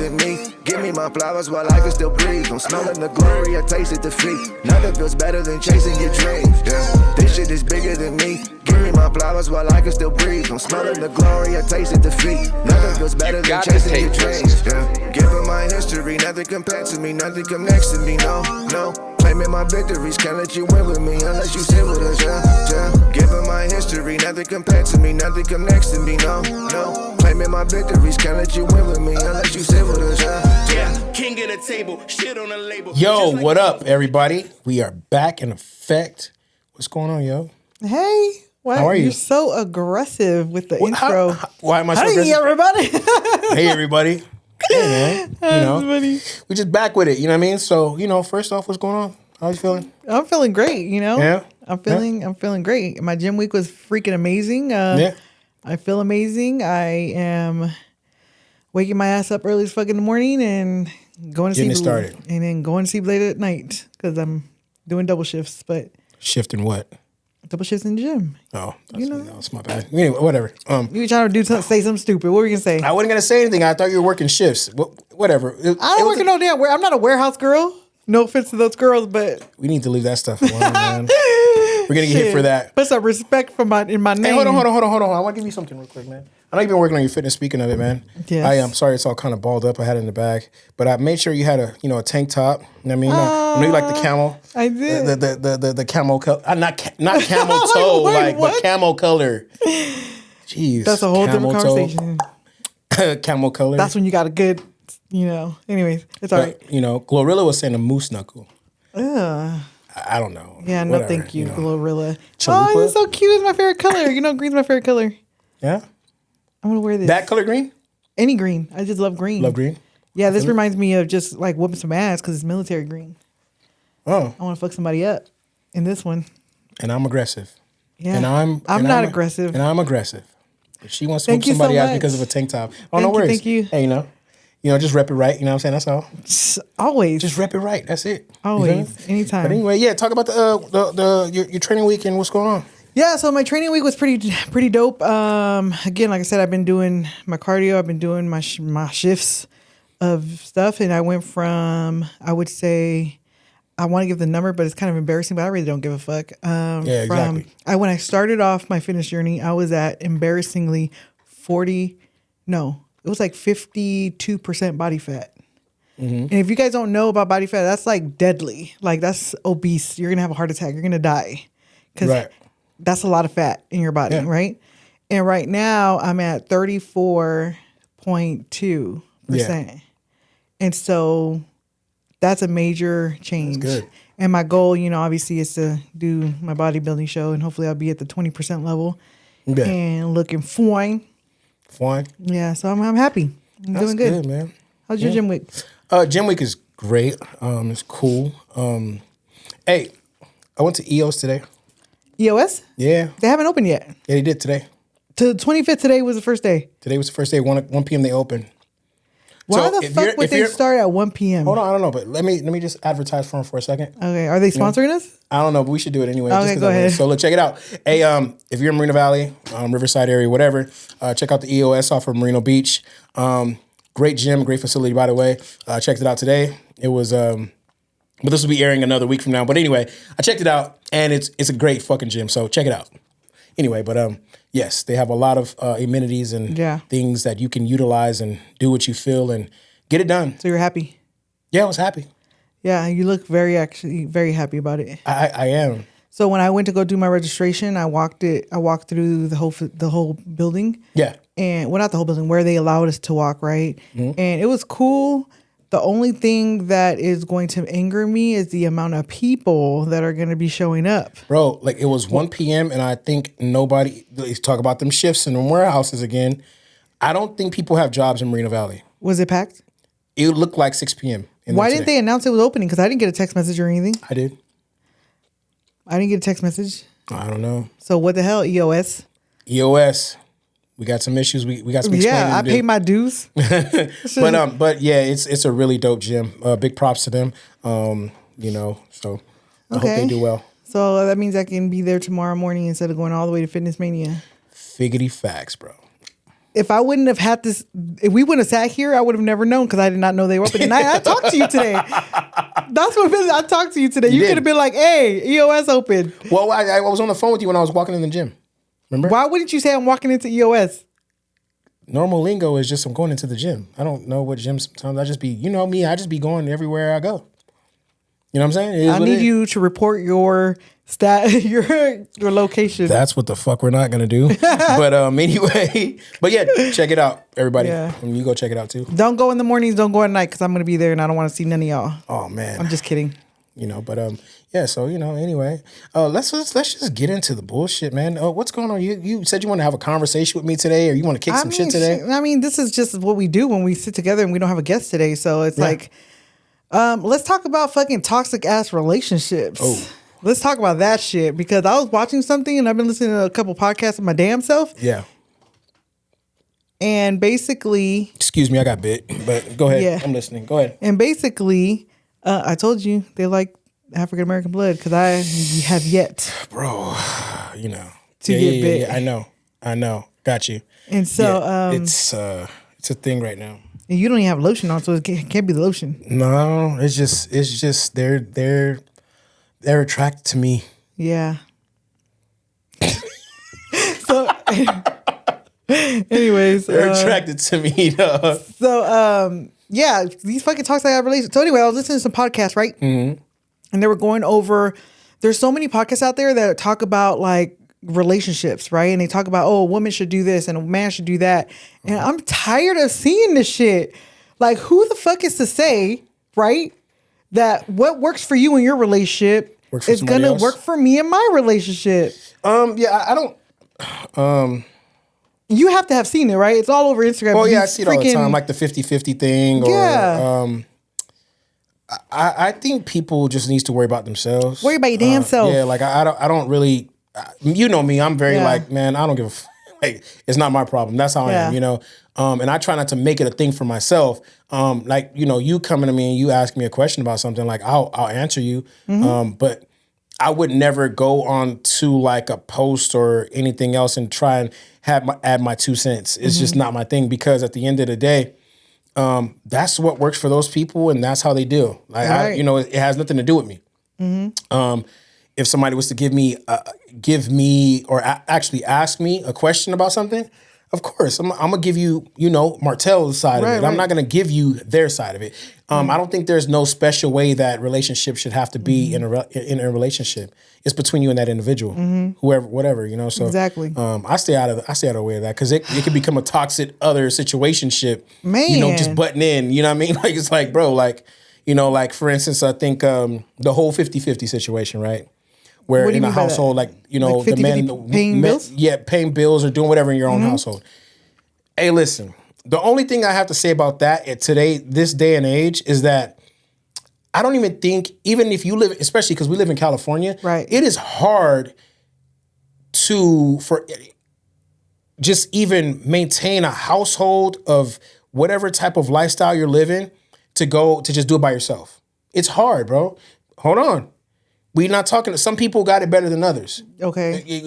than me. Give me my flowers while I can still breathe. I'm smelling the glory, I tasted defeat. Nothing feels better than chasing your dreams. Yeah, this shit is bigger than me. Give me my flowers while I can still breathe. I'm smelling the glory, I tasted defeat. Nothing feels better than chasing your dreams. Yeah, given my history, nothing compared to me, nothing come next to me. No, no. Claiming my victories, can't let you win with me unless you sit with us. Yeah. Given my history, nothing compared to me, nothing come next to me. No, no. Claiming my victories, can't let you win with me unless you sit with us. Yeah. King at the table, shit on the label. Yo, what up, everybody? We are back in effect. What's going on, yo? Hey, why how are you? You're so aggressive with the intro. Why am I so aggressive? Hey, everybody. Hey, everybody. Hey, man. We just back with it. You know what I mean? So, first off, what's going on? How you feeling? I'm feeling great. Yeah. I'm feeling great. My gym week was freaking amazing. Yeah. I feel amazing. I am waking my ass up early as fuck in the morning and going to Getting sleep started. and then going to sleep late at night because I'm doing double shifts. But shifting what? double shifts in the gym. Oh, that's my bad. Anyway, whatever. You were trying to say something stupid. What were you gonna say? I wasn't gonna say anything. I thought you were working shifts. Whatever. I don't work in no damn. I'm not a warehouse girl. No offense to those girls, but we need to leave that stuff alone, man. We're gonna get hit for that. Put some respect in my name. Hey, hold on. I want to give you something real quick, man. I know you've been working on your fitness. Speaking of it, man, yes. I am sorry it's all kind of balled up. I had it in the bag, but I made sure you had a tank top. You know what I mean, I know you like the camel. I did the camel color, not camel toe, but camel color. Jeez, that's a whole different conversation. Camel color. That's when you got a good, Anyways, it's all right. Glorilla was saying a moose knuckle. Ugh. I don't know. Yeah, whatever, no, thank you, Glorilla. Chalupa? Oh, he's so cute. It's my favorite color. Green's my favorite color. Yeah. I'm gonna wear this. That color green? Any green. I just love green. Love green? Yeah, this reminds me of just like whooping some ass because it's military green. Oh. I want to fuck somebody up in this one. And I'm aggressive. Yeah. And I'm not aggressive. And I'm aggressive. If she wants to whoop Thank you somebody so out much. because of a tank top, no worries. Thank you. Hey, just rep it right. You know what I'm saying? That's all. Always. Just rep it right. That's it. Always. Anytime. But anyway, yeah. Talk about your training week and what's going on. Yeah, so my training week was pretty dope. Again, like I said, I've been doing my cardio. I've been doing my shifts of stuff, and I went from, I would say, I want to give the number, but it's kind of embarrassing, but I really don't give a fuck. Yeah, exactly. When I started off my fitness journey, I was at embarrassingly 52% body fat. Mm-hmm. And if you guys don't know about body fat, that's like deadly. Like that's obese. You're going to have a heart attack. You're going to die. Because that's a lot of fat in your body, right? And right now I'm at 34.2%. Yeah. And so that's a major change. That's good. And my goal, obviously is to do my bodybuilding show and hopefully I'll be at the 20% level and looking fine. Fine. Yeah, so I'm happy. I'm doing good, man. How's your gym week? Gym week is great. It's cool. Hey, I went to EOS today. EOS? Yeah. They haven't opened yet. Yeah, they did today. To the 25th today was the first day. Today was the first day. 1 p.m. they opened. Why the fuck would they start at 1 p.m.? Hold on, I don't know, but let me just advertise for them for a second. Okay, are they sponsoring us? I don't know, but we should do it anyway. Okay, go ahead. So look, check it out. Hey, if you're in Moreno Valley, Riverside area, whatever, check out the EOS off of Merino Beach. Great gym, great facility, by the way. I checked it out today. It was, but this will be airing another week from now. But anyway, I checked it out, and it's a great fucking gym. So check it out. Anyway, but yes, they have a lot of amenities and things that you can utilize and do what you feel and get it done. So you're happy? Yeah, I was happy. Yeah, you look very happy about it. I am. So when I went to go do my registration, I walked through the whole building. Yeah. And not the whole building, where they allowed us to walk, right? Mm-hmm. And it was cool. The only thing that is going to anger me is the amount of people that are going to be showing up. Bro, like it was 1 p.m. and I think nobody, let's talk about them shifts in them warehouses again. I don't think people have jobs in Moreno Valley. Was it packed? It looked like 6 p.m. Why didn't they announce it was opening? Because I didn't get a text message or anything. I did. I didn't get a text message. I don't know. So what the hell, EOS? EOS. We got some issues. We got some explaining to do. I paid my dues. but yeah, it's a really dope gym. Big props to them. So I hope they do well. So that means I can be there tomorrow morning instead of going all the way to Fitness Mania. Figgity facts, bro. if I wouldn't have had this, if we wouldn't have sat here, I would have never known because I did not know they were open. And I talked to you today. That's what I talked to you today. You could have been like, hey, EOS open. Well, I was on the phone with you when I was walking in the gym. Remember? Why wouldn't you say I'm walking into EOS? Normal lingo is just I'm going into the gym. I don't know what gym sometimes. I just be, you know me, I just be going everywhere I go. You know what I'm saying? I need you to report your your location. That's what the fuck we're not gonna do. But anyway, but yeah, check it out, everybody. Yeah. You go check it out too. Don't go in the mornings, don't go at night because I'm gonna be there and I don't want to see none of y'all. Oh man. I'm just kidding. You know, but yeah, so you know, anyway. Let's just get into the bullshit, man. What's going on? You said you want to have a conversation with me today, or you want to kick some shit today? I mean, this is just what we do when we sit together and we don't have a guest today. So it's like let's talk about fucking toxic ass relationships. Oh. Let's talk about that shit because I was watching something and I've been listening to a couple podcasts of my damn self. Yeah. And basically, excuse me, I got bit, but go ahead. Yeah. I'm listening. Go ahead. And basically, I told you they like African American blood because I have yet, bro. You know, to get bit. Yeah, I know. Got you. And so, it's a thing right now. And you don't even have lotion on, so it can't be the lotion. No, it's just they're attracted to me. Yeah. So, anyways, they're attracted to me. So, yeah, these fucking toxic relations. So anyway, I was listening to some podcasts, right? Mm-hmm. And they were going over. There's so many podcasts out there that talk about like relationships, right? And they talk about, oh, a woman should do this and a man should do that. And I'm tired of seeing this shit. Like, who the fuck is to say, right, that what works for you in your relationship is gonna work for me in my relationship? Yeah, I don't. You have to have seen it, right? It's all over Instagram. Oh yeah, I see it all the time, like the 50-50 thing. Or, yeah. I think people just needs to worry about themselves. Worry about your damn self. Yeah, like I don't really. You know me, I'm very like, man, I don't give a like, it's not my problem. That's how I am, you know. And I try not to make it a thing for myself. Like, you know, you coming to me and you ask me a question about something, like I'll answer you. Mm-hmm. But I would never go on to like a post or anything else and try and add my 2 cents. It's just not my thing, because at the end of the day, that's what works for those people and that's how they deal. Like, right. It has nothing to do with me. Mm-hmm. If somebody was to give me or actually ask me a question about something, of course, I'm gonna give you, Martell's side of it. I'm not gonna give you their side of it. I don't think there's no special way that relationship should have to be in a relationship. It's between you and that individual, whoever, whatever, So exactly. I stay out of the way of that, because it could become a toxic other situationship. Man, just butting in. You know what I mean? Like, it's like, bro, like, like for instance, I think the whole 50-50 situation, right? Where in a household, like, like 50, the man paying bills? Yeah, paying bills or doing whatever in your own household. Hey, listen, the only thing I have to say about that this day and age, is that I don't even think, even if you live, especially because we live in California, right? It is hard for just even maintain a household of whatever type of lifestyle you're living to just do it by yourself. It's hard, bro. Hold on. We're not talking. Some people got it better than others. Okay.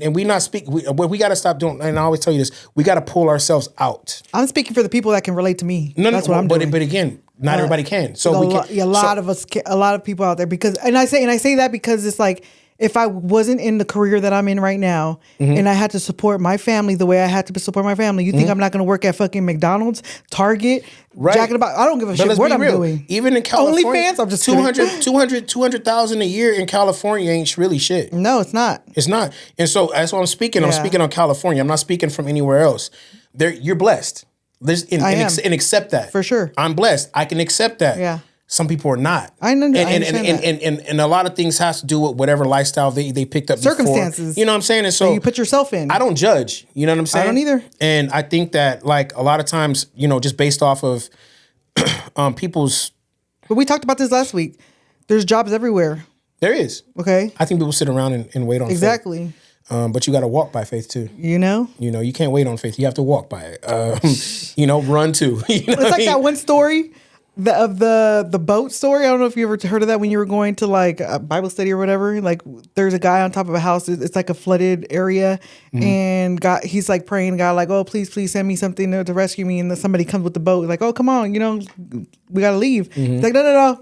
And we not speak. We got to stop doing. And I always tell you this: we got to pull ourselves out. I'm speaking for the people that can relate to me. That's what I'm doing. But again, not everybody can. So we can. A lot of people out there, because I say that because it's like, if I wasn't in the career that I'm in right now, and I had to support my family the way I had to support my family, you think I'm not going to work at fucking McDonald's, Target, right? Jack in the Box? I don't give a shit what I'm doing. Even in California, OnlyFans, I'm just 200,000 a year in California ain't really shit. No, it's not. It's not. And so that's what I'm speaking. I'm speaking on California. I'm not speaking from anywhere else. You're blessed. And accept that. For sure. I'm blessed. I can accept that. Yeah. Some people are not. I know. And a lot of things has to do with whatever lifestyle they picked up circumstances. Before. You know what I'm saying? And so you put yourself in. I don't judge. You know what I'm saying? I don't either. And I think that, like, a lot of times, just based off of people's. But we talked about this last week. There's jobs everywhere. There is. Okay. I think people sit around and wait on exactly. faith. But you got to walk by faith too. You can't wait on faith. You have to walk by it. Run too. It's like that one story the boat story. I don't know if you ever heard of that when you were going to like a Bible study or whatever. Like there's a guy on top of a house. It's like a flooded area, and he's like praying to God, like, oh please send me something to rescue me. And then somebody comes with the boat, like, oh come on, we gotta leave. He's like, no,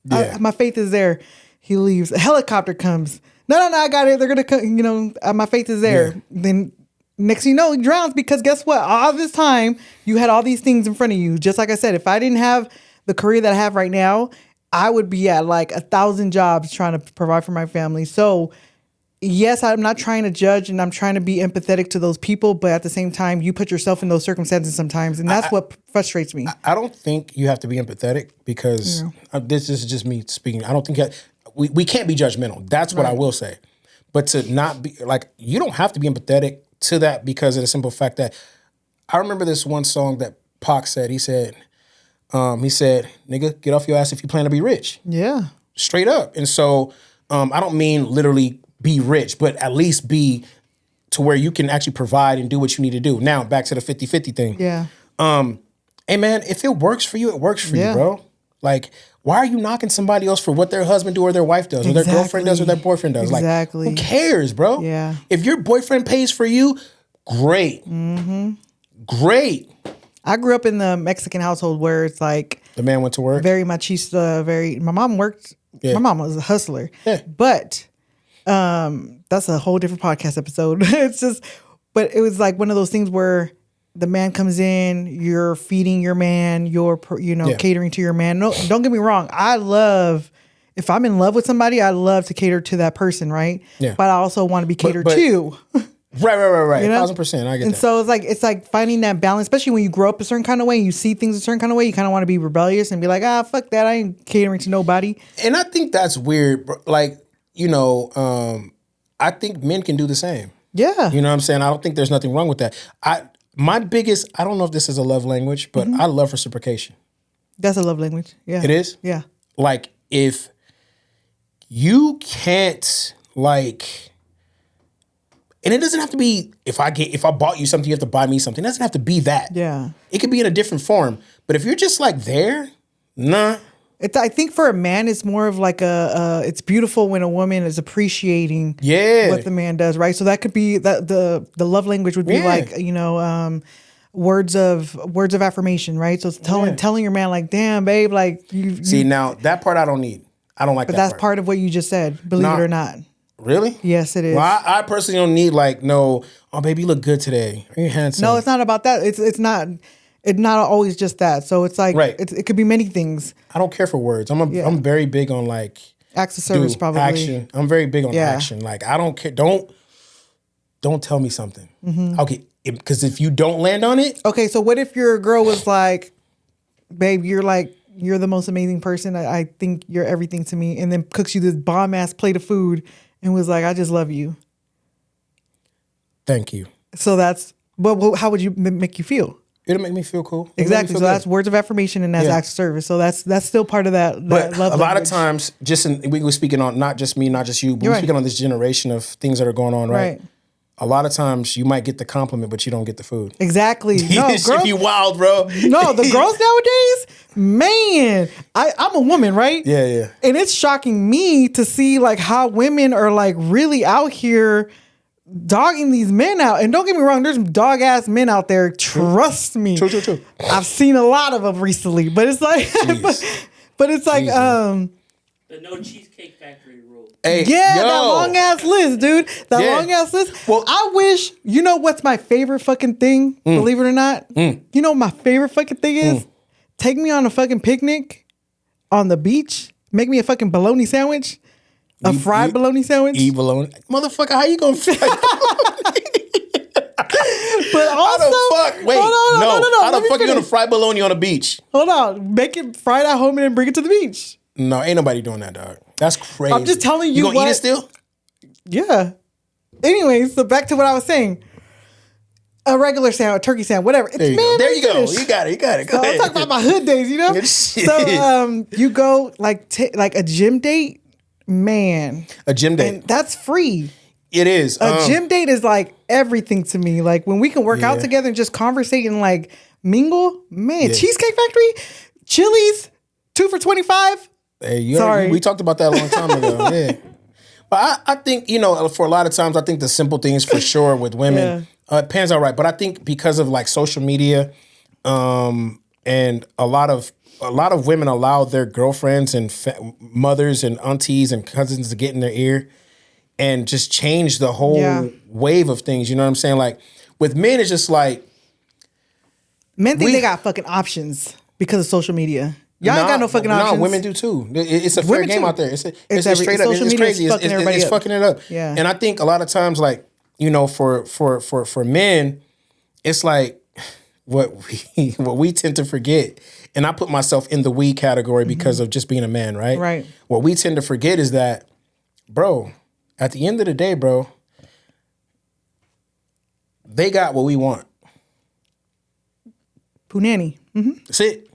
God, my faith is there. He leaves. A helicopter comes. No, I got it. They're gonna come. My faith is there. Yeah. Then. Next thing you know, he drowns because guess what? All this time, you had all these things in front of you. Just like I said, if I didn't have the career that I have right now, I would be at like 1,000 jobs trying to provide for my family. So, yes, I'm not trying to judge and I'm trying to be empathetic to those people. But at the same time, you put yourself in those circumstances sometimes. And that's what frustrates me. I don't think you have to be empathetic because this is just me speaking. I don't think we can't be judgmental. That's what I will say. But to not be like, you don't have to be empathetic to that because of the simple fact that I remember this one song that Pac said. He said, nigga, get off your ass if you plan to be rich. Yeah. Straight up. And so I don't mean literally be rich, but at least be to where you can actually provide and do what you need to do. Now, back to the 50-50 thing. Yeah. Hey, man, if it works for you, it works for you, bro. Like, why are you knocking somebody else for what their husband do or their wife does or their girlfriend does or their boyfriend does? Exactly. Like, who cares, bro? Yeah. If your boyfriend pays for you, great. Mm-hmm. Great. I grew up in the Mexican household where it's like... The man went to work? Very machista, my mom worked... Yeah. My mom was a hustler. Yeah. But that's a whole different podcast episode. It's just... But it was like one of those things where... The man comes in, you're feeding your man, you're, catering to your man. No, don't get me wrong. If I'm in love with somebody, I love to cater to that person, right? Yeah. But I also want to be catered to. Right. 1,000%. I get that. And so it's like finding that balance, especially when you grow up a certain kind of way, you see things a certain kind of way, you kind of want to be rebellious and be like, fuck that. I ain't catering to nobody. And I think that's weird. Like, I think men can do the same. Yeah. You know what I'm saying? I don't think there's nothing wrong with that. I don't know if this is a love language, but I love reciprocation. That's a love language. Yeah. It is? Yeah. Like, if you can't, like, and it doesn't have to be, if I bought you something, you have to buy me something. It doesn't have to be that. Yeah. It could be in a different form. But if you're just like there, nah. I think for a man, it's more of like it's beautiful when a woman is appreciating what the man does, right? So that could be the love language would be like, words of affirmation, right? So it's telling your man like, damn, babe, like you see, now that part I don't need. I don't like that part. But that's part of what you just said, believe it or not. Really? Yes, it is. Well, I personally don't need like, no, oh, baby, you look good today. Are you handsome? No, it's not about that. It's not always just that. So it's like, it could be many things. I don't care for words. I'm very big on like acts of service, probably action. I'm very big on action. Like I don't care. Don't tell me something. Mm-hmm. Okay, because if you don't land on it. Okay, so what if your girl was like, babe, you're the most amazing person. I think you're everything to me, and then cooks you this bomb ass plate of food and was like, I just love you. Thank you. So that's. But how would you make you feel? It'll make me feel cool. Exactly. So that's words of affirmation and that's acts of service. So that's still part of that. But love a lot of times, we were speaking on not just me, not just you, but we're speaking on this generation of things that are going on, right? A lot of times you might get the compliment, but you don't get the food. Exactly. No, this shit be wild, bro. No, the girls nowadays, man, I'm a woman, right? Yeah. And it's shocking me to see like how women are like really out here dogging these men out. And don't get me wrong, there's dog ass men out there. Trust me. True. I've seen a lot of them recently, but it's like, but it's like, the no Cheesecake Factory rule. Hey, that long ass list, dude. Long ass list. Well, I wish, you know what's my favorite fucking thing? Believe it or not? You know what my favorite fucking thing is? Take me on a fucking picnic on the beach. Make me a fucking bologna sandwich. A fried bologna sandwich? Eat bologna. Motherfucker, how you gonna fry bologna? But also, how the fuck? Wait, no. How the fuck you gonna fry bologna on a beach? Hold on. Make it fried at home and then bring it to the beach. No, ain't nobody doing that, dog. That's crazy. I'm just telling you. You gonna eat it still? Yeah. Anyways, so back to what I was saying. A regular sandwich, a turkey sandwich, whatever. There you go. You got it. Go ahead. I'm talking about my hood days, you know? So you go like a gym date. Man. A gym date. And that's free. It is. A gym date is like everything to me. Like when we can work out together and just conversate and like Mingle? Man, Cheesecake Factory? Chili's? 2 for $25? Hey, Sorry. we talked about that a long time ago. Yeah. But I think, for a lot of times, I think the simple things for sure with women, it pans out right. But I think because of like social media, and a lot of women allow their girlfriends and mothers and aunties and cousins to get in their ear and just change the whole wave of things. You know what I'm saying? Like with men, it's just like men think they got fucking options because of social media. Y'all ain't got no fucking options. No, women do too. It's a fair Women game too. out there. It's straight up. Social It's media crazy. is fucking everybody It's up. fucking it up. Yeah. And I think a lot of times, like, for men, it's like what we tend to forget. And I put myself in the we category because of just being a man, right? Right. What we tend to forget is that, bro, at the end of the day, bro, they got what we want. Punani. That's it.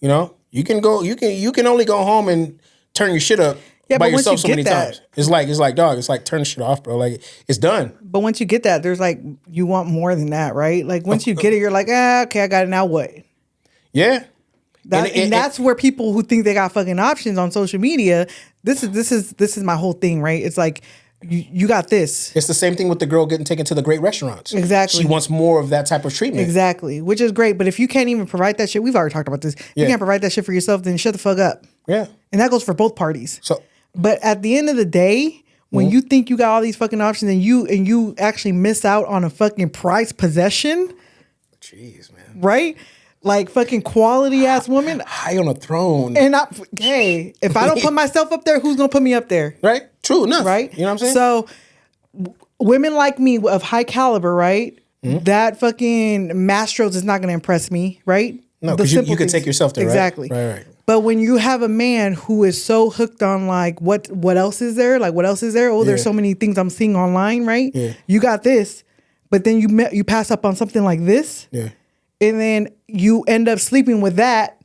You can only go home and turn your shit up by but once yourself you so get many that- times. It's like, dog, it's like turn the shit off, bro. Like it's done. But once you get that, there's like, you want more than that, right? Like once you get it, you're like, okay, I got it. Now what? Yeah. And that's where people who think they got fucking options on social media. This is my whole thing, right? It's like you got this. It's the same thing with the girl getting taken to the great restaurants. Exactly. She wants more of that type of treatment. Exactly, which is great. But if you can't even provide that shit, we've already talked about this. You can't provide that shit for yourself, then shut the fuck up. Yeah. And that goes for both parties. So, but at the end of the day, when you think you got all these fucking options and you actually miss out on a fucking prized possession, jeez, man. right? Like fucking quality ass woman. High on a throne. And hey, if I don't put myself up there, who's gonna put me up there? Right? True enough. Right? You know what I'm saying? So women like me of high caliber, right? That fucking Mastros is not gonna impress me, right? No, The because simple you could things. take yourself there, right? Exactly. Right. But when you have a man who is so hooked on like what else is there? Like what else is there? Oh, there's so many things I'm seeing online, right? Yeah. You got this, but then you pass up on something like this. Yeah. And then you end up sleeping with that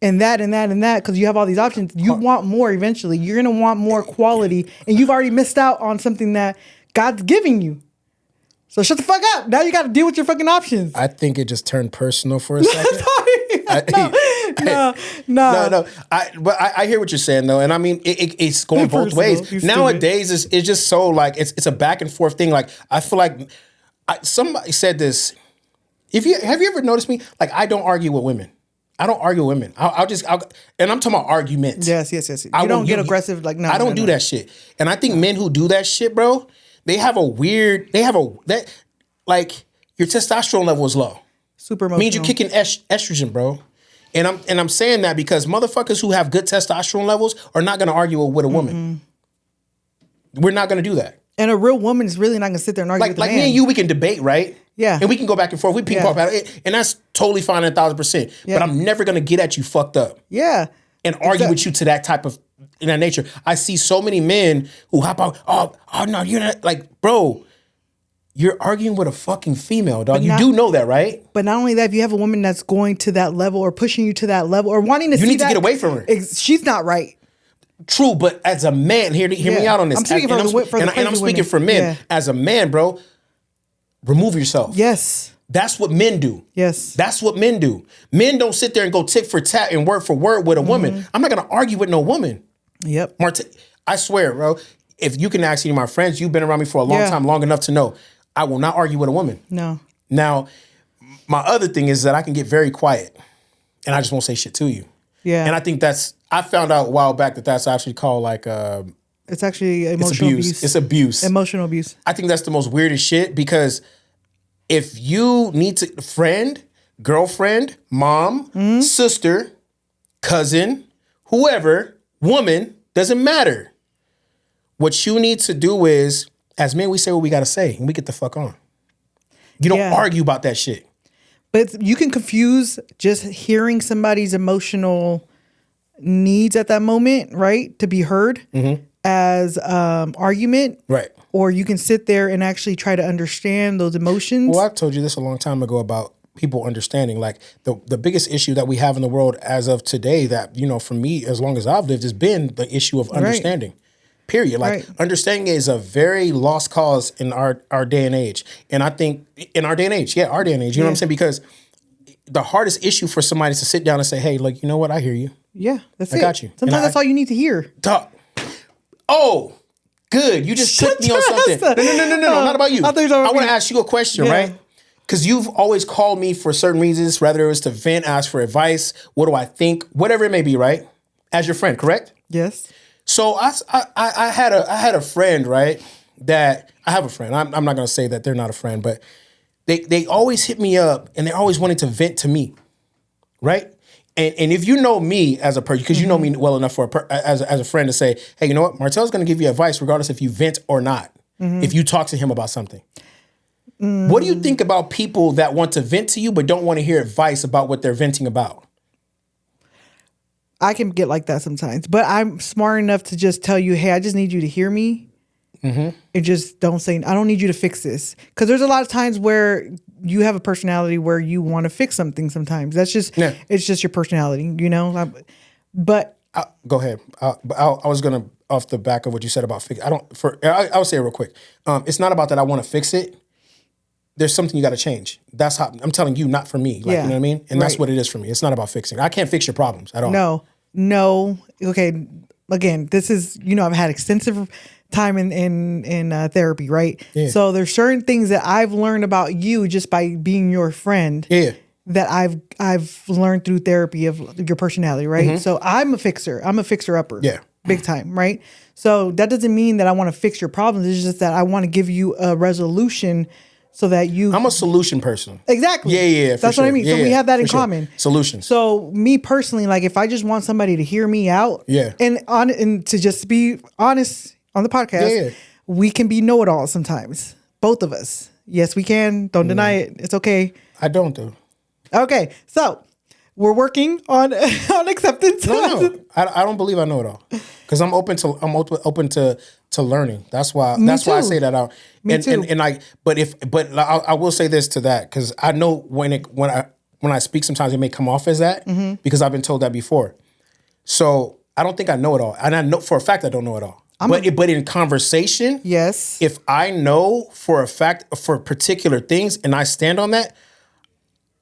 and that and that and that because you have all these options. You want more eventually. You're going to want more quality. And you've already missed out on something that God's giving you. So shut the fuck up. Now you got to deal with your fucking options. I think it just turned personal for a second. No. I hear what you're saying though, and I mean it's going both Personal. You ways. Nowadays, it's just so like it's a back and forth thing. Like I feel like somebody said this. Have you ever noticed me? Like I don't argue with women. I don't argue with women. I'll and I'm talking about arguments. Yes. You don't get aggressive. Like no, I don't do that shit. And I think men who do that shit, bro, like your testosterone level is low. Super emotional. Means you're kicking estrogen, bro. And I'm saying that because motherfuckers who have good testosterone levels are not going to argue with a woman. We're not going to do that. And a real woman is really not going to sit there and argue with a Like man. me and you, we can debate, right? Yeah. And we can go back and forth. We ping pong about it, and that's totally fine 1,000%. Yeah. But I'm never going to get at you fucked up. Yeah. And argue with you to that type of in that nature. I see so many men who hop out. Oh no, you're not like, bro. You're arguing with a fucking female, dog. You do know that, right? But not only that, if you have a woman that's going to that level or pushing you to that level or wanting to see You need to that, get away from her. She's not right. True, but as a man, hear me out on this. I'm speaking and I'm speaking women. for men. Yeah. As a man, bro, remove yourself. Yes. That's what men do. Yes. That's what men do. Men don't sit there and go tit for tat and word for word with a woman. I'm not going to argue with no woman. Yep. I swear, bro, if you can ask any of my friends, you've been around me for a long time, long enough to know, I will not argue with a woman. No. Now, my other thing is that I can get very quiet and I just won't say shit to you. Yeah. And I think I found out a while back that's actually called like, it's actually emotional abuse. It's abuse. Emotional abuse. I think that's the most weirdest shit because if you need to, friend, girlfriend, mom, sister, cousin, whoever, woman, doesn't matter. What you need to do is, as men, we say what we got to say and we get the fuck on. You don't argue about that shit. But you can confuse just hearing somebody's emotional needs at that moment, right? To be heard as argument. Right. Or you can sit there and actually try to understand those emotions. Well, I told you this a long time ago about people understanding. Like the biggest issue that we have in the world as of today that, for me, as long as I've lived, has been the issue of understanding. Right. Period. Like understanding is a very lost cause in our day and age. And I think in our day and age, you know what I'm saying? Because the hardest issue for somebody is to sit down and say, hey, like, you know what? I hear you. Yeah, that's it. I got you. Sometimes that's all you need to hear. Talk. Oh, good. You just took me on something. No, not about you. I want to ask you a question, right? Because you've always called me for certain reasons, whether it was to vent, ask for advice, what do I think, whatever it may be, right? As your friend, correct? Yes. So I had a friend, right? That I have a friend. I'm not gonna say that they're not a friend, but they always hit me up and they always wanted to vent to me, right? And if you know me as a person, because you know me well enough for as a friend to say, hey, you know what? Martel's gonna give you advice regardless if you vent or not. If you talk to him about something. What do you think about people that want to vent to you but don't want to hear advice about what they're venting about? I can get like that sometimes, but I'm smart enough to just tell you, hey, I just need you to hear me. And just don't say, I don't need you to fix this. Because there's a lot of times where you have a personality where you want to fix something sometimes. That's just, it's just your personality, you know? But go ahead. I was going to, off the back of what you said about fix, I'll say it real quick. It's not about that I want to fix it. There's something you got to change. That's how I'm telling you, not for me. Like, you know what I mean? And that's what it is for me. It's not about fixing. I can't fix your problems at all. No. Okay. Again, this is, you know, I've had extensive time in therapy, right? Yeah. So there's certain things that I've learned about you just by being your friend. Yeah. That I've learned through therapy of your personality, right? So I'm a fixer. I'm a fixer upper. Yeah. Big time, right? So that doesn't mean that I want to fix your problems. It's just that I want to give you a resolution so that I'm a solution person. Exactly. Yeah. That's what I mean. So we have that in common. Solutions. So me personally, like if I just want somebody to hear me out, and to just be honest on the podcast, we can be know-it-alls sometimes. Both of us. Yes, we can. Don't deny it. It's okay. I don't do. Okay, so we're working on acceptance. No, I don't believe I know it all because I'm open to learning. That's why I say that out. Me too. And I will say this to that because I know when I speak sometimes it may come off as that because I've been told that before. So I don't think I know it all, and I know for a fact I don't know it all. But in conversation, yes, if I know for a fact for particular things and I stand on that,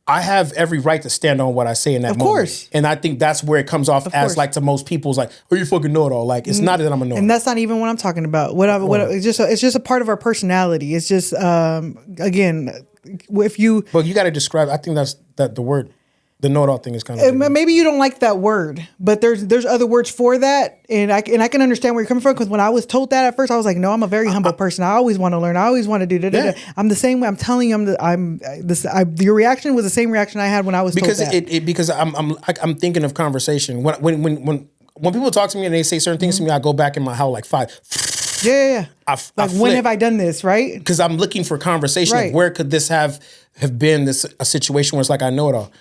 I have every right to stand on what I say in that moment. Of course. And I think that's where it comes off as like to most people's like, oh, you fucking know it all. Like, it's not that I'm a know-it-all. And that's not even what I'm talking about. It's just a part of our personality. It's just, again, if you... But you got to describe, I think that's the word, the know-it-all thing is kind of... Maybe you don't like that word, but there's other words for that. And I can understand where you're coming from because when I was told that at first, I was like, no, I'm a very humble person. I always want to learn. I always want to do that. Yeah. I'm the same way. I'm telling you, your reaction was the same reaction I had when I was told that. Because I'm thinking of conversation. When people talk to me and they say certain things to me, I go back in my house like 5. Yeah. When have I done this, right? Because I'm looking for conversation. Right. Where could this have been a situation where it's like I know it all?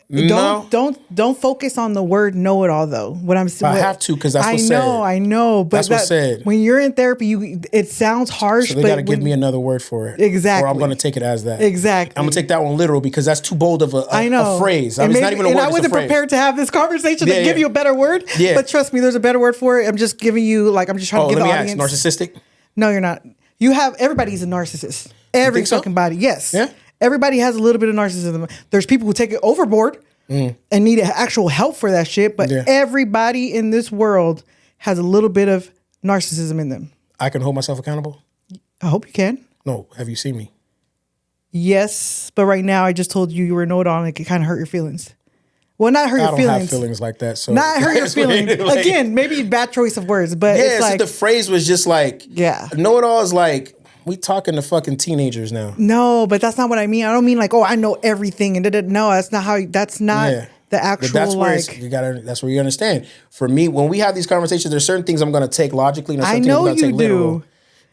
Don't focus on the word know it all though. I have to because that's what's said. I know, but that's what's said. When you're in therapy, it sounds harsh. So they got to give me another word for it. Exactly. Or I'm going to take it as that. Exactly. I'm going to take that one literal because that's too bold of a phrase. It's not even a word. I wasn't prepared to have this conversation to give you a better word. Yeah. But trust me, there's a better word for it. I'm just giving you I'm just trying to give the audience. Narcissistic? No, you're not. Everybody's a narcissist. Every fucking body. Yes. Yeah. Everybody has a little bit of narcissism. There's people who take it overboard. And need actual help for that shit. But everybody in this world has a little bit of narcissism in them. I can hold myself accountable? I hope you can. No. Have you seen me? Yes. But right now, I just told you were a know-it-all and it could kind of hurt your feelings. Well, not hurt your feelings. I don't have feelings like that. So not hurt your feelings. Again, maybe bad choice of words. But it's like... the phrase was just like... Yeah. Know-it-all is like... We talking to fucking teenagers now. No, but that's not what I mean. I don't mean like, oh, I know everything. And no, that's not how. That's not the actual. But that's where you understand. For me, when we have these conversations, there's certain things I'm going to take logically, and certain things I'm going to take literal.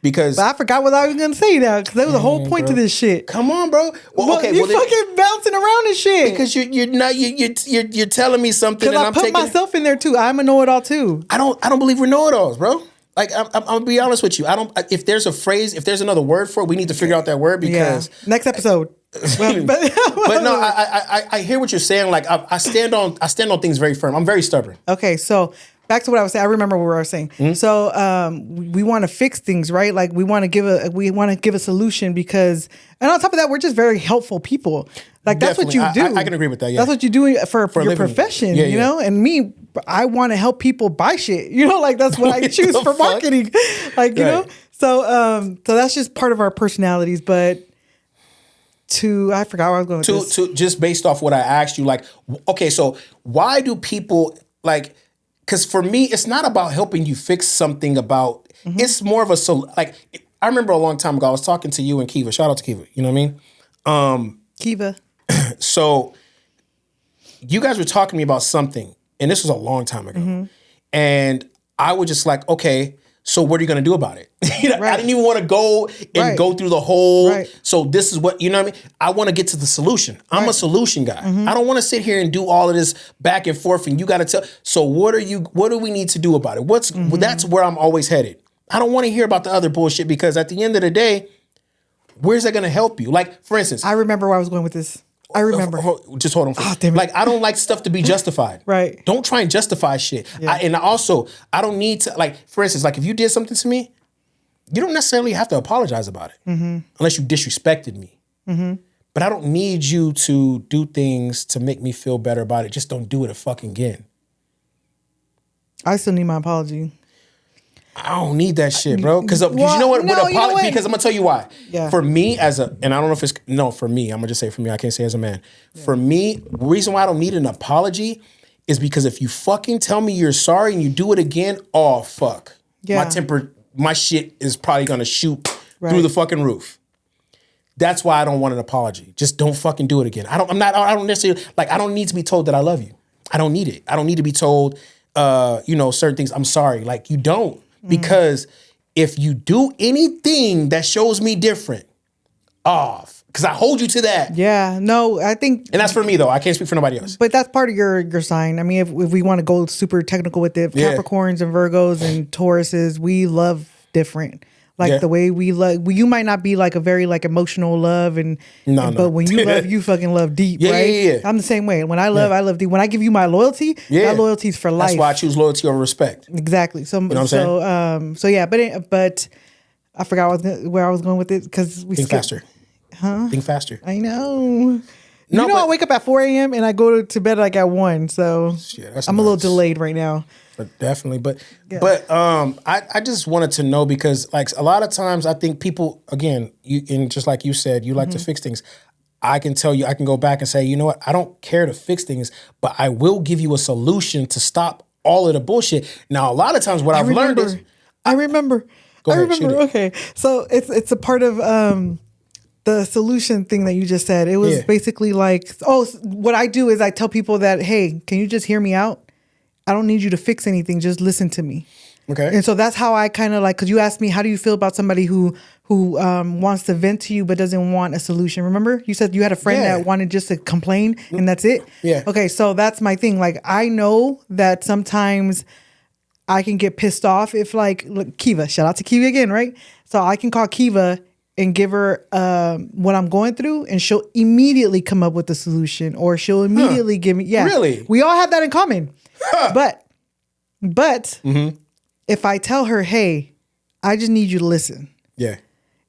Because but I forgot what I was going to say now. Because that was the whole point to this shit. Come on, bro. Well, okay, you're fucking bouncing around and shit. Because you're telling me something, and I'm putting myself in there too. I'm a know-it-all too. I don't believe we're know-it-alls, bro. Like I'm gonna be honest with you. If there's a phrase, if there's another word for it, we need to figure out that word because next episode. but no, I hear what you're saying. Like I stand on things very firm. I'm very stubborn. Okay, so back to what I was saying. I remember what I was saying. So we want to fix things, right? Like we want to give a solution because, and on top of that, we're just very helpful people. Like that's what you Definitely. do. I can agree with that. Yeah, that's what you do for your living. profession. Yeah, you yeah. know, and me, I want to help people buy shit. You know, like that's what I choose the for fuck? marketing. Like you Right. know, so that's just part of our personalities, but. I forgot where I was going with this. To just based off what I asked you, like, okay, so why do people like? Because for me, it's not about helping you fix something. About it's more of a like. I remember a long time ago, I was talking to you and Kiva. Shout out to Kiva. You know what I mean? Kiva. So you guys were talking to me about something, and this was a long time ago, and I was just like, okay. So what are you going to do about it? You know, Right. I didn't even want to go and Right. go through the whole. Right. So this is what, you know what I mean? I want to get to the solution. I'm a solution guy. I don't want to sit here and do all of this back and forth and you got to tell. So what do we need to do about it? That's where I'm always headed. I don't want to hear about the other bullshit because at the end of the day, where's that going to help you? Like, for instance, I remember where I was going with this. I remember. Just hold on. Damn it. Like, I don't like stuff to be justified. Right. Don't try and justify shit. And also, I don't need to, like, for instance, like if you did something to me, you don't necessarily have to apologize about it unless you disrespected me. But I don't need you to do things to make me feel better about it. Just don't do it a fucking again. I still need my apology. I don't need that shit, bro. Because you Well, know what? no, With you know what? because I'm gonna tell you why. Yeah. For me, and I don't know if it's for me. I'm gonna just say for me. I can't say as a man. For me, the reason why I don't need an apology is because if you fucking tell me you're sorry and you do it again, oh fuck, Yeah. my shit is probably gonna shoot Right. through the fucking roof. That's why I don't want an apology. Just don't fucking do it again. I don't necessarily like. I don't need to be told that I love you. I don't need it. I don't need to be told, certain things. I'm sorry. Like you don't. Because if you do anything that shows me different, because I hold you to that. Yeah, no, I think, And that's for me though. I can't speak for nobody else. but that's part of your sign. I mean, if we want to go super technical with it, Yeah. Capricorns and Virgos and Tauruses, we love different. Like Yeah. the way we love, you might not be like a very like emotional love, No. but when you love, you fucking love deep, Yeah, right? yeah, yeah. I'm the same way. When I love deep. When I give you my loyalty, that loyalty's for life. That's why I choose loyalty over respect. Exactly. So, what I'm saying? so yeah, but I forgot where I was going with it because we Think skipped. faster. Huh? Think faster. I know. No, I but- wake up at 4 a.m. and I go to bed like at 1. So Yeah, that's I'm a little nuts. delayed right now. But definitely. I just wanted to know because like a lot of times I think people, again, and just like you said, you like to fix things. I can tell you, I can go back and say, you know what? I don't care to fix things, but I will give you a solution to stop all of the bullshit. Now, a lot of times what I've learned is I remember. Go ahead, shoot it. Okay. So it's a part of the solution thing that you just said. It was Yeah. basically like, what I do is I tell people that, hey, can you just hear me out? I don't need you to fix anything. Just listen to me. okay. And so that's how I kind of like, because you asked me, how do you feel about somebody who wants to vent to you but doesn't want a solution? Remember, you said you had a friend Yeah. that wanted just to complain and that's it. Yeah. Okay, so that's my thing. Like I know that sometimes I can get pissed off if like look, Kiva. Shout out to Kiva again, right? So I can call Kiva and give her what I'm going through, and she'll immediately come up with a solution, or she'll immediately give me. Yeah, Really? We all have that in common. But if I tell her, hey, I just need you to listen, Yeah.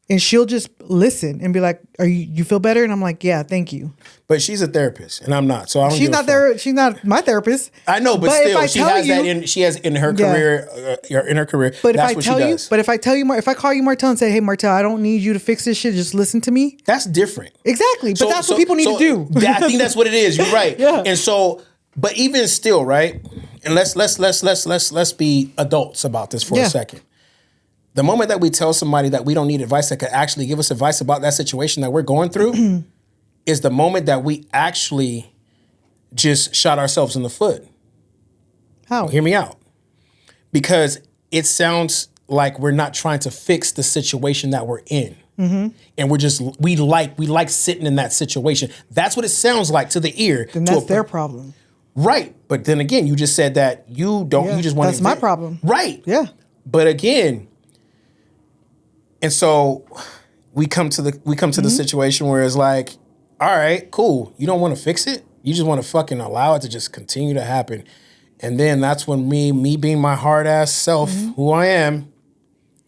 and she'll just listen and be like, "Are you feel better?" And I'm like, "Yeah, thank you." But she's a therapist and I'm not. So I don't She's give a not fuck. there. She's not my therapist. I know, but if I still, she tell has you- that in. She has in her Yeah. career. In her career, But that's if I what tell she you, does. but if I tell you, if I call you Martel and say, "Hey, Martel, I don't need you to fix this shit. Just listen to me." That's different. Exactly. But that's what people need to do. Yeah, I think that's what it is. You're right. Yeah. And so, but even still, right? And let's be adults about this for Yeah. a second. The moment that we tell somebody that we don't need advice that could actually give us advice about that situation that we're going through is the moment that we actually just shot ourselves in the foot. How? Hear me out. Because it sounds like we're not trying to fix the situation that we're in. And we like sitting in that situation. That's what it sounds like to the ear. Then to that's a- their problem. Right. But then again, you just said that you don't, Yeah, you just want that's my problem. Right. Yeah. But again, and so we come to the Mm-hmm. situation where it's like, all right, cool. You don't want to fix it. You just want to fucking allow it to just continue to happen. And then that's when me being my hard ass self, who I am,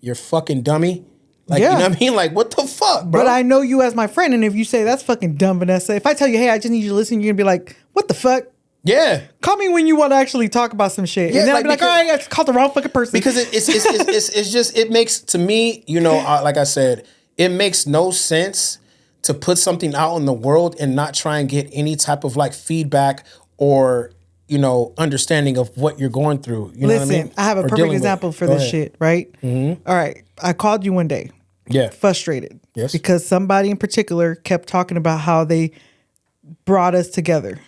you're fucking dummy. Like, you know what I mean? Like, what the fuck, bro? But I know you as my friend, and if you say that's fucking dumb, Vanessa, if I tell you, hey, I just need you to listen, you're gonna be like, what the fuck? Yeah. Call me when you want to actually talk about some shit. Yeah, and then like, I'll be like, all right, I called the wrong fucking person. Because it's just, it makes, to me, you know, like I said, it makes no sense to put something out in the world and not try and get any type of like feedback or, you know, understanding of what you're going through. You know what I mean? I have a perfect example for this shit, right? Mm-hmm. All right. I called you one day. Yeah. Frustrated. Yes. Because somebody in particular kept talking about how they brought us together.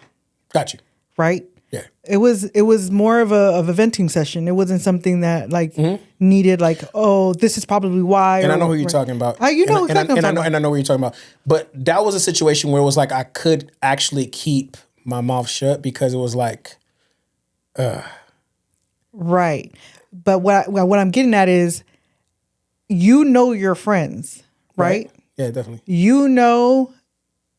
Got you. Right? Yeah. It was more of a venting session. It wasn't something that like needed like, oh, this is probably why. And I know who you're talking about. You know exactly what I'm talking about. And I know what you're talking about. But that was a situation where it was like I could actually keep my mouth shut because it was like, right. But what I'm getting at is, you know your friends, right? Yeah, definitely. You know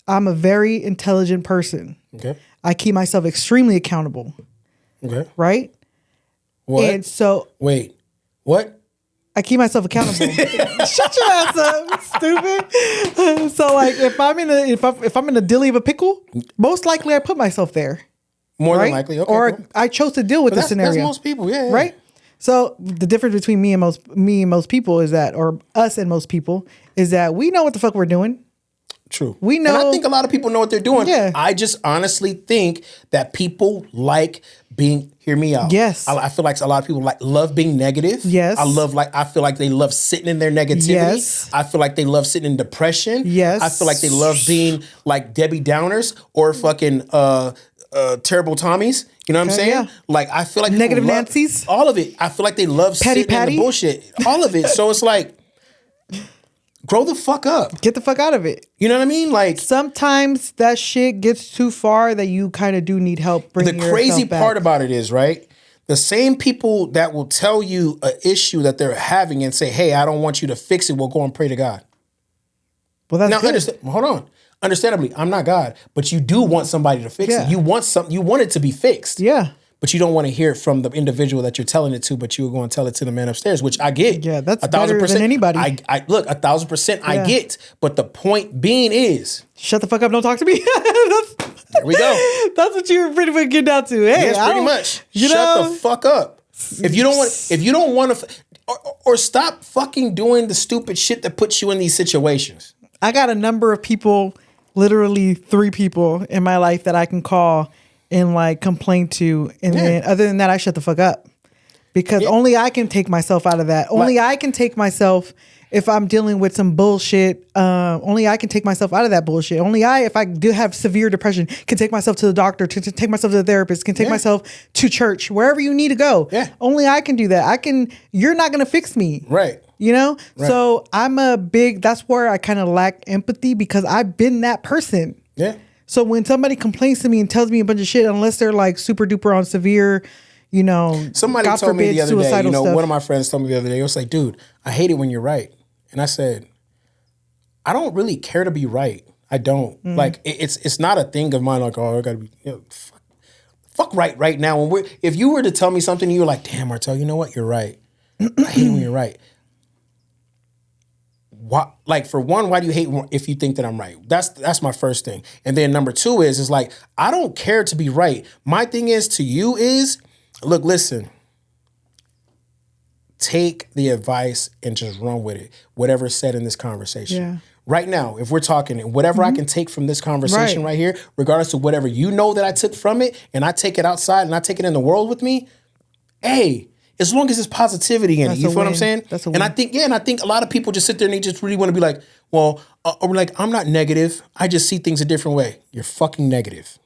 I'm a very intelligent person. Okay. I keep myself extremely accountable. Okay. Right? What? And so Wait. What? I keep myself accountable. Shut your ass up, stupid. So like if I'm in a dilly of a pickle, most likely I put myself there. More right? than likely. Okay. Or cool. I chose to deal with the scenario. That's most people, yeah. Right? So the difference between me and most people is that, or us and most people, is that we know what the fuck we're doing. True. We know. And I think a lot of people know what they're doing. Yeah. I just honestly think that people like being, hear me out. Yes. I feel like a lot of people love being negative. Yes. I feel like they love sitting in their negativity. Yes. I feel like they love sitting in depression. Yes. I feel like they love being like Debbie Downers or fucking terrible Tommies. You know what I'm saying? Yeah. Like, I feel like Negative people love Nancy's. all of it. I feel like they love Petty sitting Patty. in the bullshit. All of it. So it's like, grow the fuck up. Get the fuck out of it. You know what I mean? Like, Sometimes that shit gets too far that you kind of do need help bringing the crazy yourself back. part about it is, right? The same people that will tell you an issue that they're having and say, hey, I don't want you to fix it, will go and pray to God. Well, that's Now, good. hold on. Understandably, I'm not God, but you do want somebody to fix Yeah. it. You want it to be fixed. Yeah. But you don't want to hear it from the individual that you're telling it to, but you're going to tell it to the man upstairs, which I get. Yeah, that's 1,000%. better than anybody. I look, 1,000% I Yeah. get. But the point being is, Shut the fuck up. Don't talk to me. there we go. That's what you're pretty much getting down to. Hey, Yes, I pretty don't- much. You Shut know, the fuck up. If you don't want to, or stop fucking doing the stupid shit that puts you in these situations. I got a number of people, literally 3 people in my life that I can call and like complain to. And then other than that, I shut the fuck up. Because only I can take myself out of that. Only I can take myself, if I'm dealing with some bullshit, only I can take myself out of that bullshit. Only I, if I do have severe depression, can take myself to the doctor, to take myself to the therapist, can take myself to church, wherever you need to go. Yeah. Only I can do that. You're not going to fix me. Right. You know? Right. So that's where I kind of lack empathy because I've been that person. Yeah. So when somebody complains to me and tells me a bunch of shit, unless they're like super duper on severe, you know, Somebody God told me forbid, the other day, suicidal stuff. one of my friends told me the other day, it was like, dude, I hate it when you're right. And I said, I don't really care to be right. I don't. Like, it's not a thing of mine, like, oh, I gotta be, fuck right now. If you were to tell me something and you were like, damn, Martel, you know what? You're right. I hate it when you're right. Why, like, for one, why do you hate if you think that I'm right? That's my first thing. And then number 2 is like, I don't care to be right. My thing is to you is, look, listen, take the advice and just run with it. Whatever's said in this conversation. Yeah. Right now, if we're talking, whatever I can take from this conversation right here, regardless of whatever you know that I took from it, and I take it outside and I take it in the world with me, hey, as long as there's positivity in it, you feel what I'm saying? That's a and win. I think a lot of people just sit there and they just really want to be like, well, or like, I'm not negative. I just see things a different way. You're fucking negative.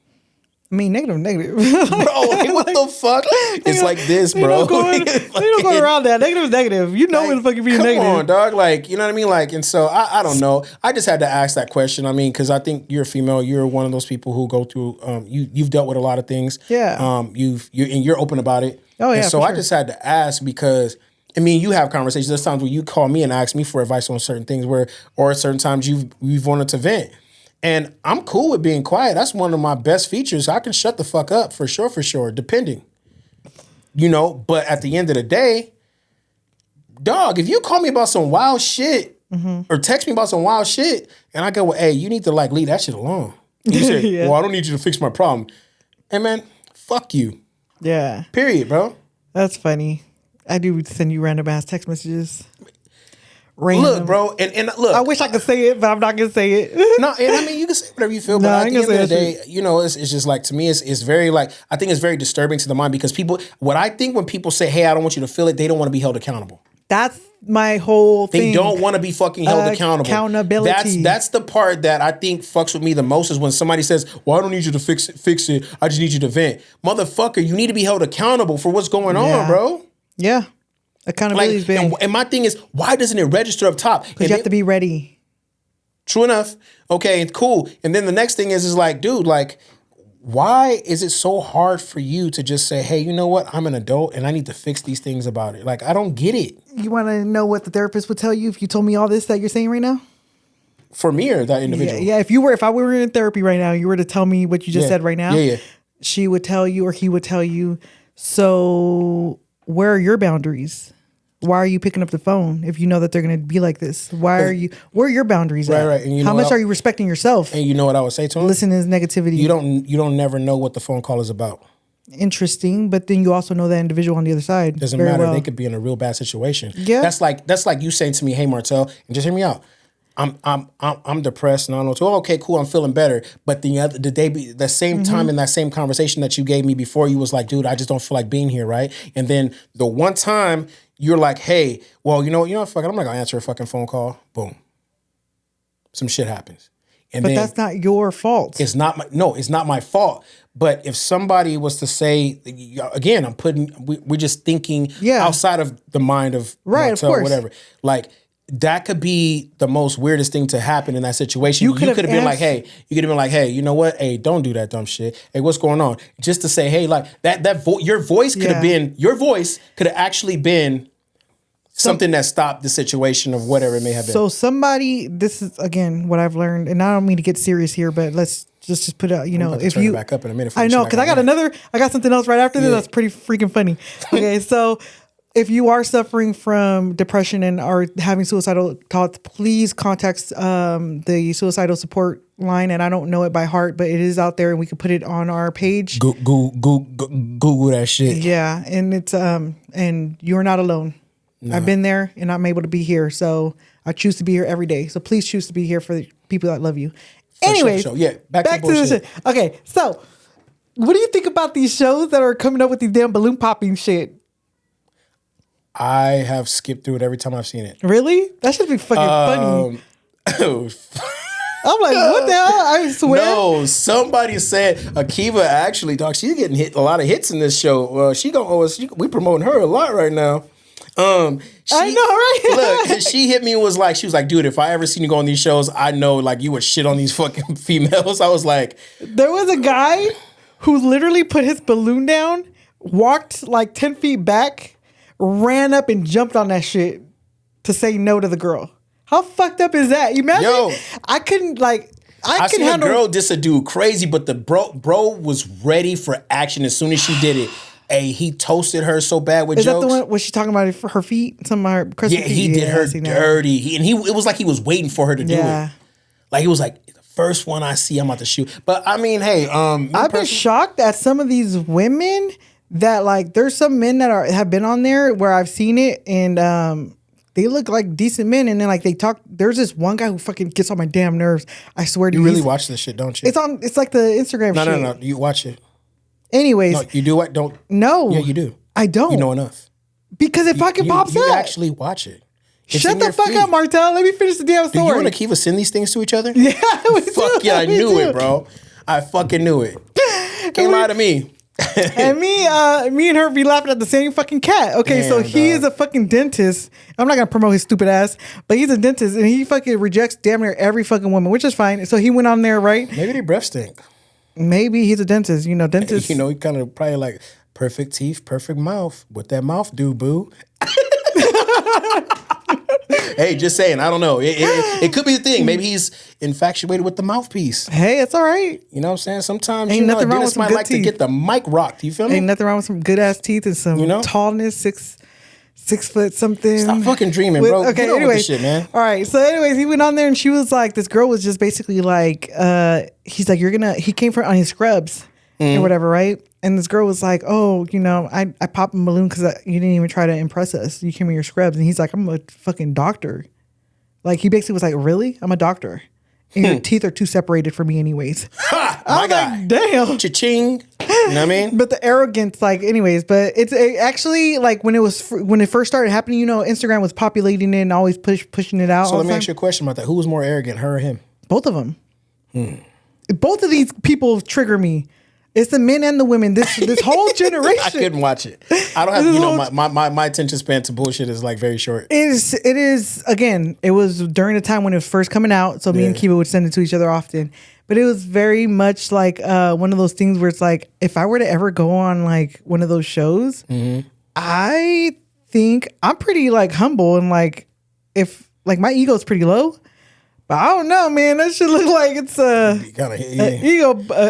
I mean, negative. Bro, like, what the fuck? It's like this, bro. They don't go around that. Negative is negative. You know when the fuck you're being come negative. on, dog. Like, you know what I mean? Like, and so I don't know. I just had to ask that question. I mean, because I think you're a female. You're one of those people who go through. You've dealt with a lot of things. Yeah. You're open about it. Oh yeah. And so for I sure. just had to ask because. I mean, you have conversations. There's times where you call me and ask me for advice on certain things, or certain times you've wanted to vent. And I'm cool with being quiet. That's one of my best features. I can shut the fuck up for sure, depending. you know, but at the end of the day, dog, if you call me about some wild shit or text me about some wild shit and I go, well, hey, you need to like leave that shit alone. You say, well, I don't need you to fix my problem. Hey, man, fuck you. Yeah. Period, bro. That's funny. I do send you random ass text messages. Random. Look, bro, and look. I wish I could say it, but I'm not gonna say it. No, and I mean, you can say whatever you feel, but at the end of the day, you know, it's just like, to me, it's very like, I think it's very disturbing to the mind because what I think when people say, hey, I don't want you to feel it, they don't want to be held accountable. That's my whole thing. They don't want to be fucking held accountable. Accountability. That's the part that I think fucks with me the most is when somebody says, well, I don't need you to fix it. I just need you to vent. Motherfucker, you need to be held accountable for what's going on, bro. Yeah. Accountability is big. And my thing is, why doesn't it register up top? Because you have to be ready. True enough. Okay, cool. And then the next thing is like, dude, like, why is it so hard for you to just say, hey, you know what? I'm an adult and I need to fix these things about it. Like, I don't get it. You want to know what the therapist would tell you if you told me all this that you're saying right now? For me or that individual? Yeah. If I were in therapy right now, you were to tell me what you just said right now. Yeah. She would tell you or he would tell you, so where are your boundaries? Why are you picking up the phone if you know that they're going to be like this? Where are your boundaries at? Right. And how much are you respecting yourself? And you know what I would say to him? Listen to his negativity. You don't never know what the phone call is about. Interesting, but then you also know that individual on the other side. Doesn't matter. Well. They could be in a real bad situation. Yeah. That's like you saying to me, hey Martel, and just hear me out. I'm depressed and I don't know what to. Oh, okay, cool, I'm feeling better. But the same time in that same conversation that you gave me before, you was like, dude, I just don't feel like being here, right? And then the one time you're like, hey, well, you know, fuck it, I'm not gonna answer a fucking phone call. Boom. Some shit happens. But that's not your fault. It's not my fault. But if somebody was to say, again, we're just thinking outside of the mind of right, Martel, of course, whatever. Like that could be the most weirdest thing to happen in that situation. You could have been like, hey, you know what? Hey, don't do that dumb shit. Hey, what's going on? Just to say, hey, like your voice could have actually been something that stopped the situation of whatever it may have been. So this is again what I've learned, and I don't mean to get serious here, but let's just put out, you know, if you back up in a minute. I know, because I got something else right after this that's pretty freaking funny. Okay, so if you are suffering from depression and are having suicidal thoughts, please contact the suicidal support line. And I don't know it by heart, but it is out there, and we can put it on our page. Google that shit. Yeah, and it's and you're not alone. No. I've been there, and I'm able to be here. So I choose to be here every day. So please choose to be here for the people that love you. Anyways, back to the shit. Okay, so what do you think about these shows that are coming up with these damn balloon popping shit? I have skipped through it every time I've seen it. Really? That should be fucking funny. I'm like, what the hell? I swear. No, somebody said Akiva actually, dog, she's getting a lot of hits in this show. She gonna owe us. We promoting her a lot right now. I know, right? Look, she hit me and was like, dude, if I ever seen you go on these shows, I know like you would shit on these fucking females. I was like, there was a guy who literally put his balloon down, walked like 10 feet back, ran up and jumped on that shit to say no to the girl. How fucked up is that? You imagine? Yo, I couldn't like. I seen a girl diss a dude crazy, but the bro was ready for action as soon as she did it. Hey, he toasted her so bad with jokes. Is that the one? Was she talking about it for her feet? Some of her feet? He did her dirty. It was like he was waiting for her to do it. Like he was like, the first one I see, I'm about to shoot. But I mean, hey, I've been shocked at some of these women that like. There's some men that have been on there where I've seen it, and they look like decent men, and then like they talk. There's this one guy who fucking gets on my damn nerves. I swear to you. You really watch this shit, don't you? It's like the Instagram shit. No. You watch it. Anyways. No, you do what? Don't. No. Yeah, you do. I don't. You know enough. Because it fucking pops up. You actually watch it. Shut the fuck up, Martel. Let me finish the damn story. Do you and Akiva send these things to each other? Yeah, we do. Fuck yeah, I knew it, bro. I fucking knew it. Can't lie to me. And me and her be laughing at the same fucking cat. Okay, damn, so he is a fucking dentist. I'm not gonna promote his stupid ass, but he's a dentist and he fucking rejects damn near every fucking woman, which is fine. So he went on there, right? Maybe their breath stink. Maybe he's a dentist. You know, dentist. You know, he kind of probably like perfect teeth, perfect mouth. What that mouth do, boo? Hey, just saying. I don't know. It could be the thing. Maybe he's infatuated with the mouthpiece. Hey, it's all right. You know what I'm saying? Sometimes Ain't nothing wrong with Dennis some might good like to teeth. get the mic rocked. You feel me? Ain't nothing wrong with some good ass teeth and some tallness, 6 foot something. Stop fucking dreaming, bro. Okay, Get on with anyway, the shit, man. All right. So, anyways, he went on there and she was like, this girl was just basically like, he's like, he came for on his scrubs or whatever, right? And this girl was like, oh, I popped a balloon because you didn't even try to impress us. You came in your scrubs. And he's like, I'm a fucking doctor. Like, he basically was like, really? I'm a doctor. And your teeth are too separated for me anyways. My guy. Like, damn. Cha-ching. You know what I mean? But the arrogance, like, anyways, but it actually, like, when it first started happening, Instagram was populating it and always pushing it out. So let me ask you a question about that. Who was more arrogant, her or him? Both of them. Both of these people trigger me. It's the men and the women. This whole generation. I couldn't watch it. I don't have, my attention span to bullshit is like very short. It is, again, it was during the time when it was first coming out. So me and Kiva would send it to each other often. But it was very much like one of those things where it's like, if I were to ever go on like one of those shows, I think I'm pretty like humble and like, if like my ego is pretty low. But I don't know, man. That should look like it's ego.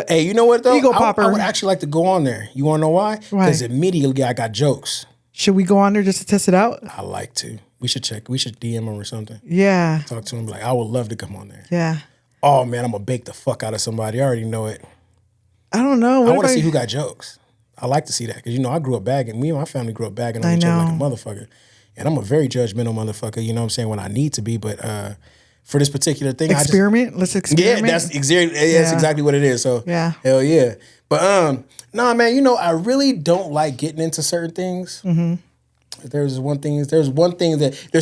Hey, you know what though? Ego popper. I would actually like to go on there. You want to know why? Because immediately I got jokes. Should we go on there just to test it out? I like to. We should check. We should DM him or something. Yeah. Talk to him. Like, I would love to come on there. Yeah. Oh man, I'm gonna bake the fuck out of somebody. I already know it. I don't know. I want to see who got jokes. I like to see that because I grew up bagging. Me and my family grew up bagging on each other like a motherfucker. And I'm a very judgmental motherfucker. You know what I'm saying? When I need to be, but for this particular thing, let's experiment. Yeah, that's exactly what it is. So yeah, hell yeah. But nah, man. I really don't like getting into certain things. Mm-hmm. There's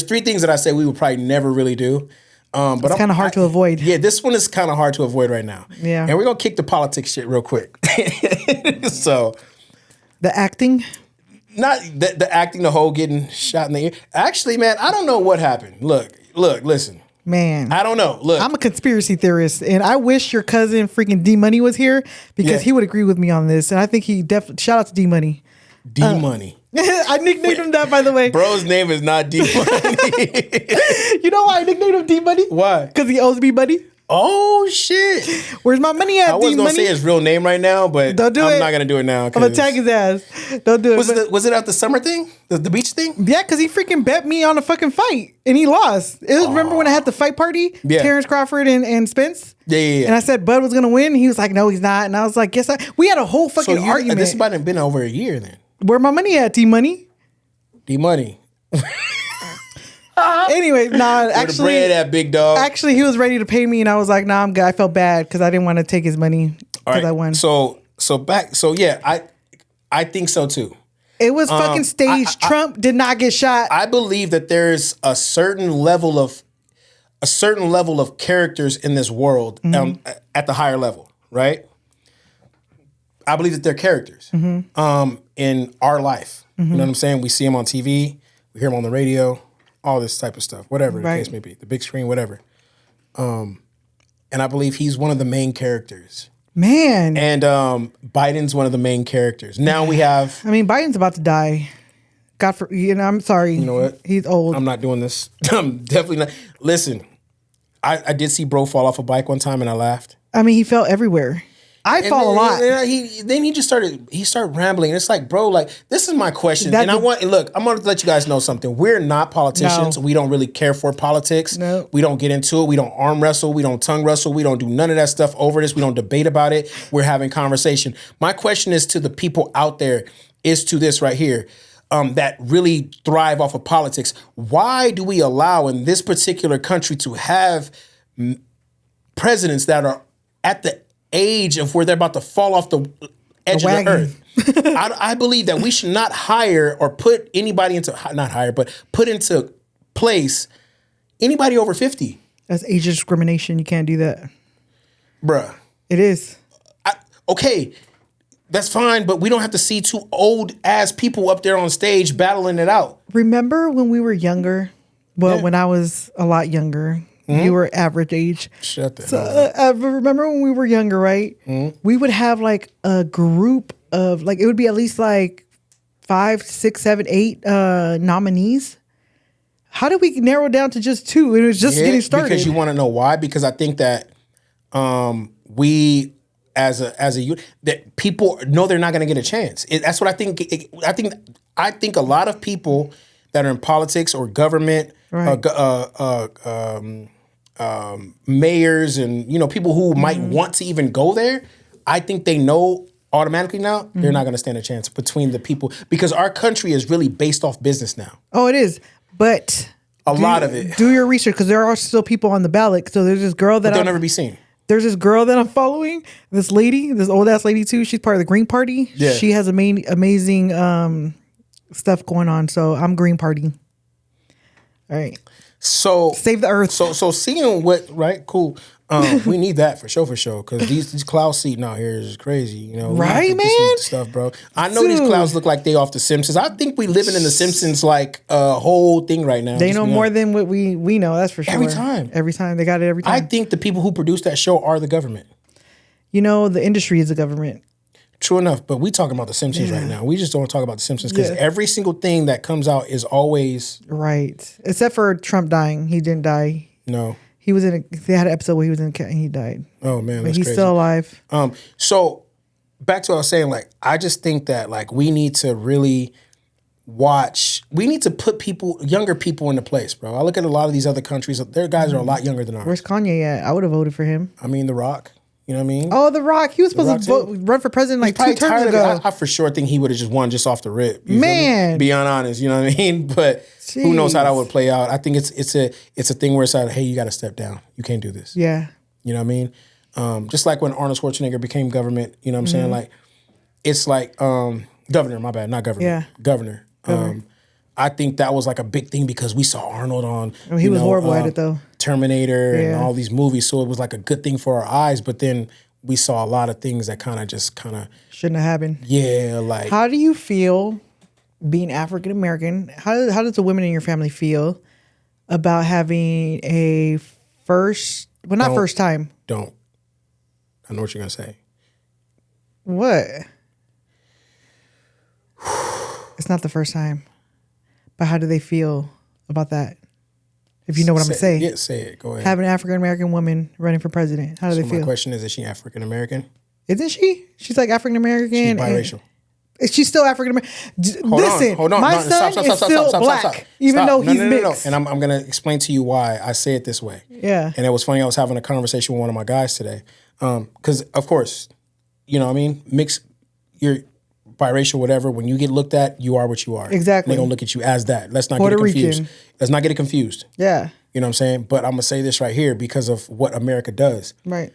three things that I say we would probably never really do. But it's kind of hard to avoid. Yeah, this one is kind of hard to avoid right now. Yeah. And we're going to kick the politics shit real quick. So. The acting? Not the acting, the whole getting shot in the ear. Actually, man, I don't know what happened. Look, listen. Man. I don't know. Look. I'm a conspiracy theorist, and I wish your cousin freaking D-Money was here because he would agree with me on this. And I think he definitely, shout out to D-Money. D-Money. I nicknamed him that, by the way. Bro's name is not D-Money. You know why I nicknamed him D-Money? Why? Because he owes me money. Oh, shit. Where's my money at, I was going to say his real name right now, but I'm not going to do it now. I'm going to tag his ass. Don't do it. Was it at the summer thing? The beach thing? Yeah, because he freaking bet me on a fucking fight, and he lost. Remember when I had the fight party? Yeah. Terrence Crawford and Spence? Yeah. And I said Bud was going to win. And he was like, no, he's not. And I was like, yes, we had a whole fucking argument. This might have been over a year then. Where my money at, D-Money? D-Money. Anyway, actually, the bread at big dog. Actually, he was ready to pay me, and I was like, I'm good. I felt bad because I didn't want to take his money because I won. So yeah, I think so too. It was fucking staged. Trump did not get shot. I believe that there's a certain level of characters in this world at the higher level, right? I believe that they're characters in our life. You know what I'm saying? We see them on TV, we hear them on the radio, all this type of stuff, whatever the case may be, the big screen, whatever. And I believe he's one of the main characters. Man. And Biden's one of the main characters. Now we have... I mean, Biden's about to die. I'm sorry. You know what? He's old. I'm not doing this. I'm definitely not. Listen, I did see bro fall off a bike one time and I laughed. I mean, he fell everywhere. I fall a lot. Then he started rambling. It's like, bro, like, this is my question. Look, I'm going to let you guys know something. We're not politicians. No. We don't really care for politics. No. We don't get into it. We don't arm wrestle. We don't tongue wrestle. We don't do none of that stuff over this. We don't debate about it. We're having conversation. My question is to the people out there, is to this right here, that really thrive off of politics. Why do we allow in this particular country to have presidents that are at the age of where they're about to fall off the edge of the earth? I believe that we should not hire or put anybody put into place anybody over 50. That's age discrimination. You can't do that. Bruh. It is. Okay, that's fine, but we don't have to see two old ass people up there on stage battling it out. Remember when we were younger? Well, when I was a lot younger. Mm-hmm. You were average age. Shut the hell up. Remember when we were younger, right? Mm-hmm. We would have like a group of like, it would be at least like 5, 6, 7, 8 nominees. How did we narrow it down to just 2? It was just getting started. Because you want to know why? Because I think that we as a youth, that people know they're not going to get a chance. That's what I think. I think a lot of people that are in politics or government, Right. Mayors, and people who might want to even go there, I think they know automatically now they're not going to stand a chance between the people, because our country is really based off business now. Oh, it is. But A lot of it. Do your research, because there are still people on the ballot. So there's this girl that They'll never be seen. There's this girl that I'm following. This lady, this old ass lady too. She's part of the Green Party. Yeah. She has amazing stuff going on. So I'm Green Party. All right. So Save the earth. So seeing what, right? Cool. We need that for sure, because these clouds seating out here is crazy. We Right, need to get some man? stuff, bro. I know these Dude. clouds look like they off the Simpsons. I think we living in the Simpsons like whole thing right now. They Just know be more honest. than what we know. That's for sure. Every time. Every time. They got it every time. I think the people who produce that show are the government. The industry is the government. True enough, but we talking about the Simpsons right now. We just don't talk about the Simpsons because Yeah. every single thing that comes out is always Right. Except for Trump dying. He didn't die. no. He was they had an episode where he was in and he died. Oh man, But that's he's crazy. still alive. So back to what I was saying, like I just think that like we need to really watch. We need to put younger people into place, bro. I look at a lot of these other countries. Their guys are a lot younger than ours. Where's Kanye at? I would have voted for him. I mean, The Rock. You know what I mean? Oh, The Rock. He was supposed Rock to run for president like 2 Probably terms tired of ago. it. I for sure think he would have just won just off the rip. You feel me? Man. Beyond honest, you know what I mean? But who knows how that would play out? I think it's a thing where it's like, hey, you got to step down. You can't do this. Yeah. You know what I mean? Just like when Arnold Schwarzenegger became government, you know what I'm saying? Like, it's like, governor, my bad, not government. Yeah. Governor. I think that was like a big thing because we saw Arnold on, He was horrible at it though. Terminator and Yeah. all these movies. So it was like a good thing for our eyes. But then we saw a lot of things that kind of Shouldn't have happened. yeah, like. How do you feel being African American? How does the women in your family feel about having a first time. Don't. I know what you're going to say. What? It's not the first time. But how do they feel about that? If you know what I'm going to say. Yeah, say it. Go ahead. Have an African American woman running for president. How do So they my feel? question is she African American? Isn't she? She's like African American. She's biracial. She's still African American. Listen, Hold on. my No, son is still black, even though he's mixed. And I'm going to explain to you why I say it this way. Yeah. And it was funny. I was having a conversation with one of my guys today. Because, of course, you know what I mean? Mixed, you're biracial, whatever. When you get looked at, you are what you are. Exactly. They don't look at you as that. Let's not Puerto get it confused. Rican. Let's not get it confused. Yeah. You know what I'm saying? But I'm going to say this right here because of what America does. Right.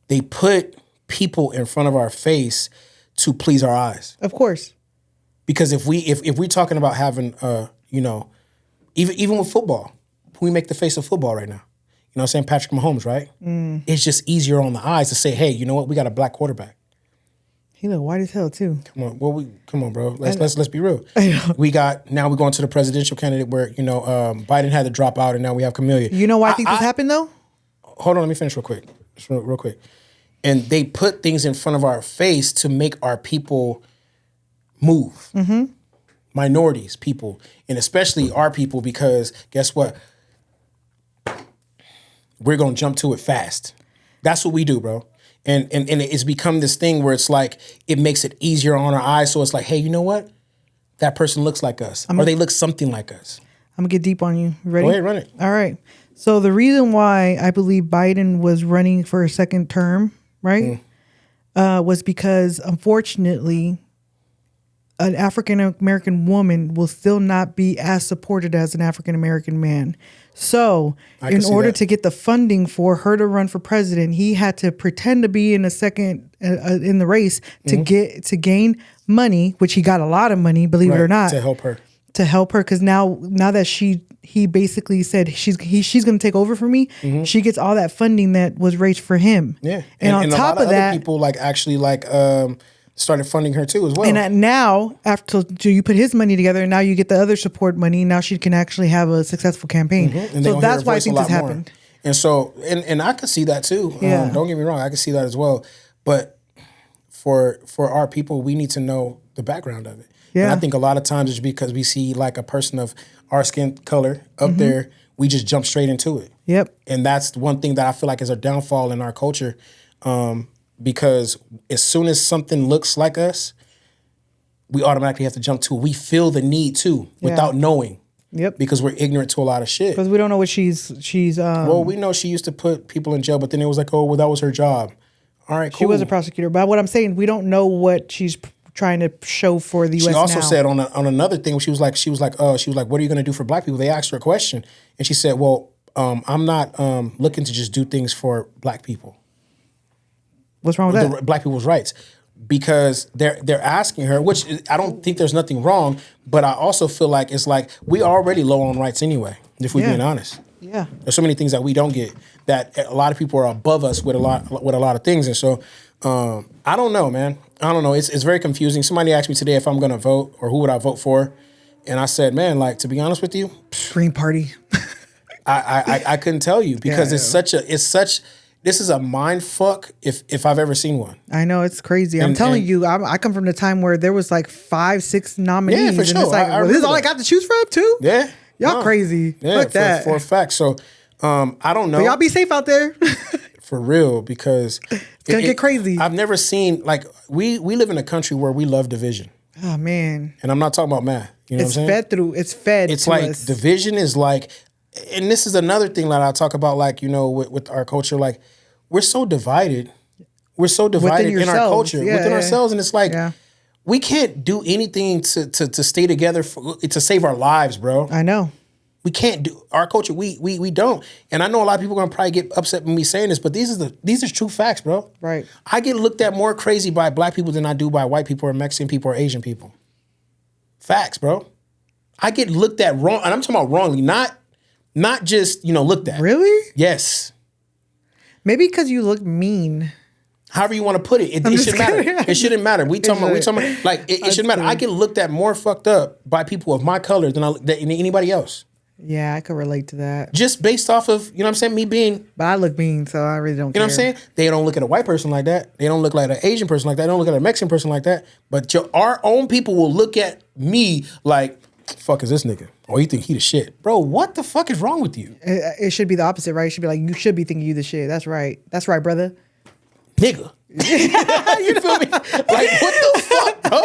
They put people in front of our face to please our eyes. Of course. Because if we're talking about having even with football, we make the face of football right now. You know what I'm saying? Patrick Mahomes, right? It's just easier on the eyes to say, hey, you know what? We got a black quarterback. He look white as hell too. Come on, bro. Let's be real. Now we're going to the presidential candidate where, Biden had to drop out and now we have Camellia. You know why I think this happened though? Hold on, let me finish real quick. Just real quick. And they put things in front of our face to make our people move. Mm-hmm. Minorities, people, and especially our people, because guess what? We're gonna jump to it fast. That's what we do, bro. And it's become this thing where it's like it makes it easier on our eyes. So it's like, hey, you know what? That person looks like us, or they look something like us. I'm gonna get deep on you. Ready? Go ahead, run it. All right. So the reason why I believe Biden was running for a second term, right, was because unfortunately, an African American woman will still not be as supported as an African American man. So, in order to get the funding for her to run for president, he had to pretend to be in a second in the race to gain money, which he got a lot of money, believe it or not, to help her. Because now that he basically said she's going to take over for me, she gets all that funding that was raised for him. Yeah, and on a top lot of that, other people started funding her too as well. And now, after you put his money together, and now you get the other support money. Now she can actually have a successful campaign. And so that's why I think this happened. And so, and I could see that too. Yeah. Don't get me wrong, I could see that as well. But for our people, we need to know the background of it. Yeah. And I think a lot of times it's because we see like a person of our skin color up there, we just jump straight into it. Yep. And that's one thing that I feel like is a downfall in our culture, because as soon as something looks like us, we automatically have to jump to it. We feel the need to without knowing. Yep. Because we're ignorant to a lot of shit. Because we don't know what she's. Well, we know she used to put people in jail, but then it was like, oh, well, that was her job. All right, cool. She was a prosecutor, but what I'm saying, we don't know what she's trying to show for the U.S. She also now. said on another thing, she was like, what are you going to do for black people? They asked her a question, and she said, well, I'm not looking to just do things for black people. What's wrong with that? Black people's rights. Because they're asking her, which I don't think there's nothing wrong, but I also feel like it's like we already low on rights anyway, if we're being honest. Yeah. There's so many things that we don't get that a lot of people are above us with a lot of things. And so I don't know, man. I don't know. It's very confusing. Somebody asked me today if I'm gonna vote or who would I vote for. And I said, man, like, to be honest with you, Green Party. I couldn't tell you because this is a mind fuck if I've ever seen one. I know, it's crazy. I'm telling you, I come from the time where there was like 5, 6 nominees. Yeah, for sure. And it's like, well, this is all I got to choose from too? Yeah. Y'all crazy. Yeah, Fuck that. For a fact. So I don't know. But y'all be safe out there. For real, because it's going to get crazy. I've never seen, like, we live in a country where we love division. Oh, man. And I'm not talking about math. You know what I'm saying? It's fed It's to like us. division is like, and this is another thing that I talk about, like, you know, with our culture, like, we're so divided. We're so divided in our culture, within ourselves. And it's like, we can't do anything to stay together to save our lives, bro. I know. We can't do our culture. We don't. And I know a lot of people are gonna probably get upset with me saying this, but these are true facts, bro. Right. I get looked at more crazy by black people than I do by white people or Mexican people or Asian people. Facts, bro. I get looked at wrong, and I'm talking about wrongly, not just, looked at. Really? Yes. Maybe because you look mean. However you want to put it, it shouldn't matter. It shouldn't matter. We talking about like it shouldn't matter. I get looked at more fucked up by people of my color than anybody else. Yeah, I could relate to that. Just based off of, you know what I'm saying, me being. But I look mean, so I really don't care. You know what I'm saying? They don't look at a white person like that. They don't look like an Asian person like that. They don't look at a Mexican person like that. But our own people will look at me like, fuck is this nigga? Oh, you think he the shit. Bro, what the fuck is wrong with you? It should be the opposite, right? It should be like, you should be thinking you the shit. That's right. That's right, brother. Nigga. You feel me? Like, what the fuck, bro?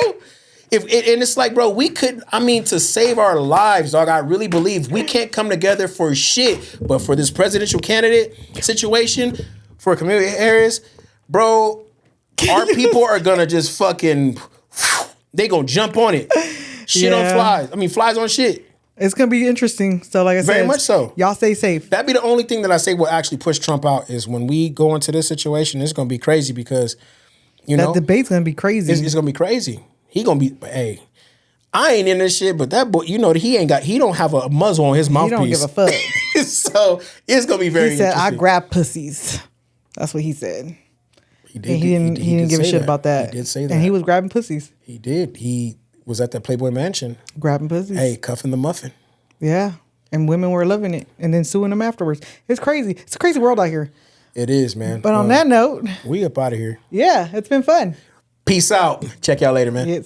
And it's like, bro, to save our lives, dog, I really believe we can't come together for shit. But for this presidential candidate situation, for community areas, bro, our people are gonna just fucking, they gonna jump on it. Shit on flies. Flies on shit. It's gonna be interesting. So like I said, very much so. Y'all stay safe. That'd be the only thing that I say will actually push Trump out is when we go into this situation, it's gonna be crazy because, that debate's gonna be crazy. It's gonna be crazy. He gonna be, hey, I ain't in this shit, but that boy, he don't have a muzzle on his mouthpiece. He don't give a fuck. So it's gonna be very interesting. He said, I grab pussies. That's what he said. He did. He didn't give a shit about that. He did say that. And he was grabbing pussies. He did. He was at that Playboy Mansion. Grabbing pussies. Hey, cuffing the muffin. Yeah. And women were loving it and then suing them afterwards. It's crazy. It's a crazy world out here. It is, man. But on that note, we up out of here. yeah, it's been fun. Peace out. Check y'all later, man. Yes.